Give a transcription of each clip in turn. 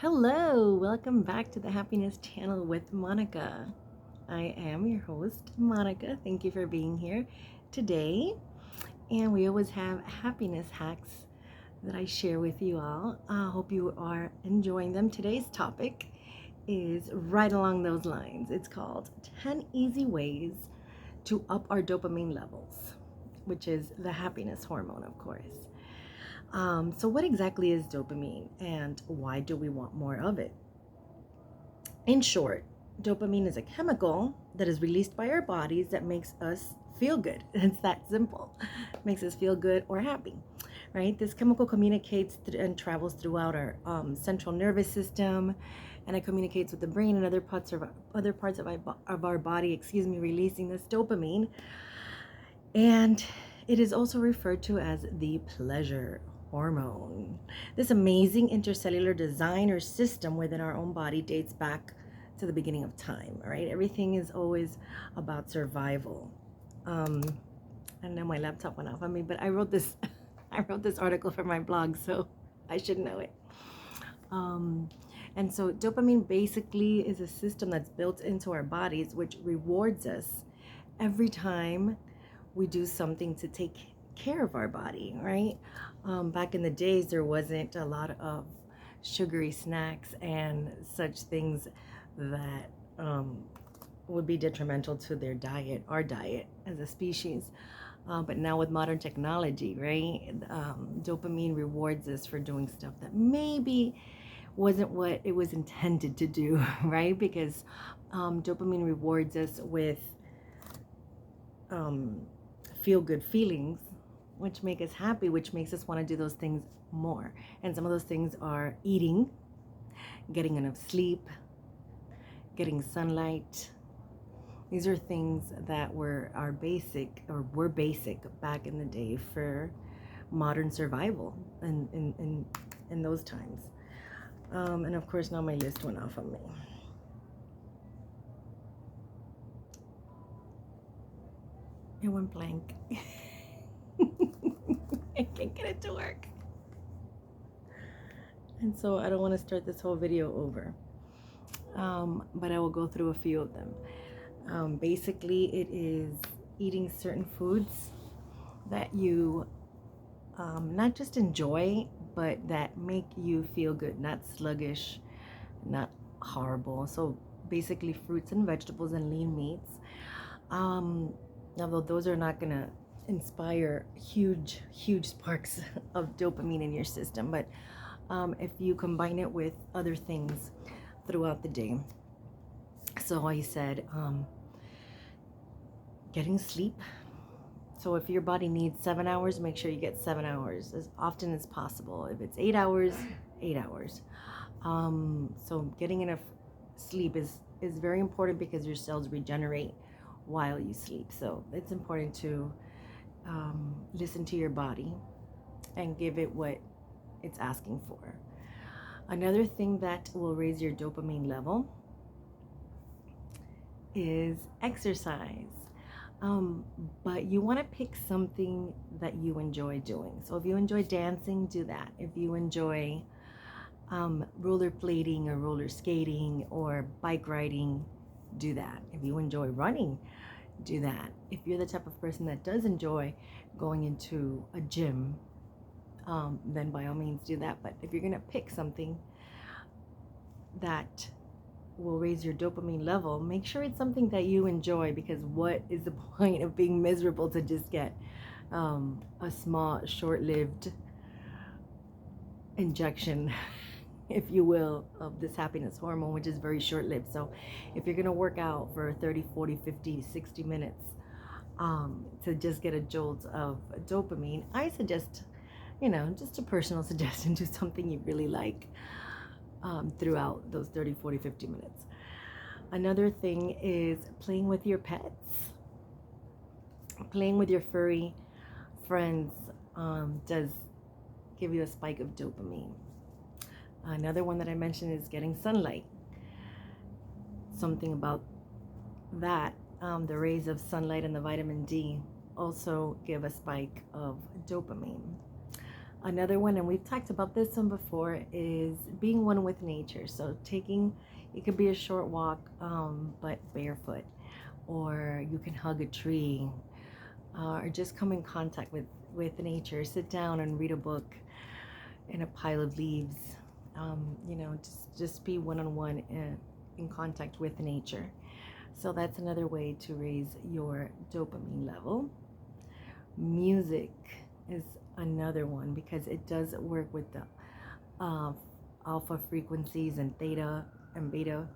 Hello, welcome back to the Happiness Channel with Monica. I am your host, Monica. Thank you for being here today. And we always have happiness hacks that I share with you all. I hope you are enjoying them. Today's topic is right along those lines. It's called 10 Easy Ways to Up Our Dopamine Levels, which is the happiness hormone, of course. So, what exactly is dopamine and why do we want more of it? In short, dopamine is a chemical that is released by our bodies that makes us feel good. It's that simple. Makes us feel good or happy, right? This chemical communicates and travels throughout our central nervous system, and it communicates with the brain and other parts of our body. Releasing this dopamine, and it is also referred to as the pleasure hormone. This amazing intercellular design or system within our own body dates back to the beginning of time, right? Everything is always about survival. I know my laptop went off on me, but I wrote this I wrote this article for my blog, so I should know it. And so dopamine basically is a system that's built into our bodies which rewards us every time we do something to take care of our body, right? Back in the days, there wasn't a lot of sugary snacks and such things that would be detrimental to their diet, our diet as a species. But now with modern technology, right, dopamine rewards us for doing stuff that maybe wasn't what it was intended to do, right? Because dopamine rewards us with feel good feelings, which make us happy, which makes us want to do those things more. And some of those things are eating, getting enough sleep, getting sunlight. These are things that were basic back in the day for modern survival in those times. And of course, now my list went off on me. It went blank. I can't get it to work. And so I don't want to start this whole video over. But I will go through a few of them. Basically, it is eating certain foods that you not just enjoy, but that make you feel good, not sluggish, not horrible. So basically, fruits and vegetables and lean meats. Although those are not going to inspire huge sparks of dopamine in your system, but if you combine it with other things throughout the day. So I said getting sleep. So if your body needs 7 hours, make sure you get 7 hours as often as possible. If it's 8 hours, 8 hours. So getting enough sleep is very important because your cells regenerate while you sleep. So it's important to listen to your body and give it what it's asking for. Another thing that will raise your dopamine level is exercise. But you want to pick something that you enjoy doing. So if you enjoy dancing, do that. If you enjoy rollerblading or roller skating or bike riding, do that. If you enjoy running, do that. If you're the type of person that does enjoy going into a gym, then by all means do that. But if you're going to pick something that will raise your dopamine level, make sure it's something that you enjoy, because what is the point of being miserable to just get a small, short-lived injection, if you will, of this happiness hormone, which is very short-lived. So if you're going to work out for 30, 40, 50, 60 minutes to just get a jolt of dopamine, I suggest, just a personal suggestion, do something you really like throughout those 30, 40, 50 minutes. Another thing is playing with your pets. Playing with your furry friends does give you a spike of dopamine. Another one that I mentioned is getting sunlight. Something about that, the rays of sunlight and the vitamin D also give a spike of dopamine. Another one, and we've talked about this one before, is being one with nature. So taking, it could be a short walk, but barefoot, or you can hug a tree, or just come in contact with nature. Sit down and read a book in a pile of leaves. You know, just be one-on-one in contact with nature. So that's another way to raise your dopamine level. Music is another one because it does work with the alpha frequencies and theta and beta,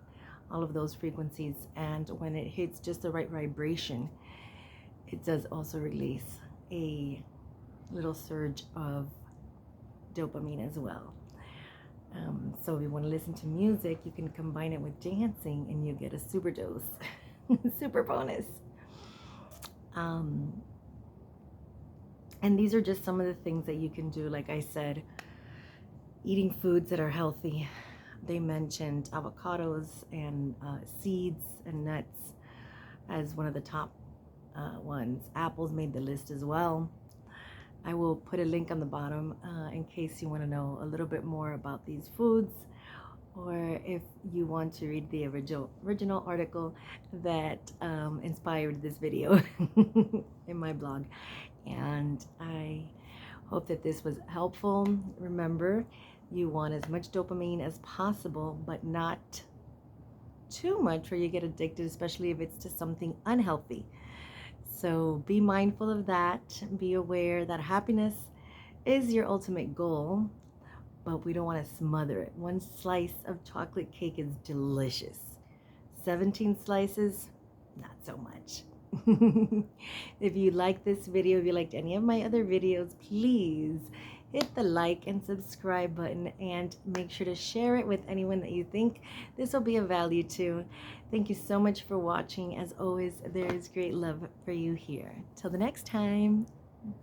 all of those frequencies. And when it hits just the right vibration, it does also release a little surge of dopamine as well. So if you want to listen to music, you can combine it with dancing and you get a super dose, super bonus. And these are just some of the things that you can do. Like I said, eating foods that are healthy. They mentioned avocados and seeds and nuts as one of the top ones. Apples made the list as well. I will put a link on the bottom in case you want to know a little bit more about these foods, or if you want to read the original article that inspired this video in my blog. And I hope that this was helpful. Remember, you want as much dopamine as possible, but not too much where you get addicted, especially if it's to something unhealthy. So be mindful of that. Be aware that happiness is your ultimate goal, but we don't want to smother it. One slice of chocolate cake is delicious. 17 slices, not so much. If you like this video, if you liked any of my other videos, please hit the like and subscribe button and make sure to share it with anyone that you think this will be of value to. Thank you so much for watching. As always, there is great love for you here. Till the next time.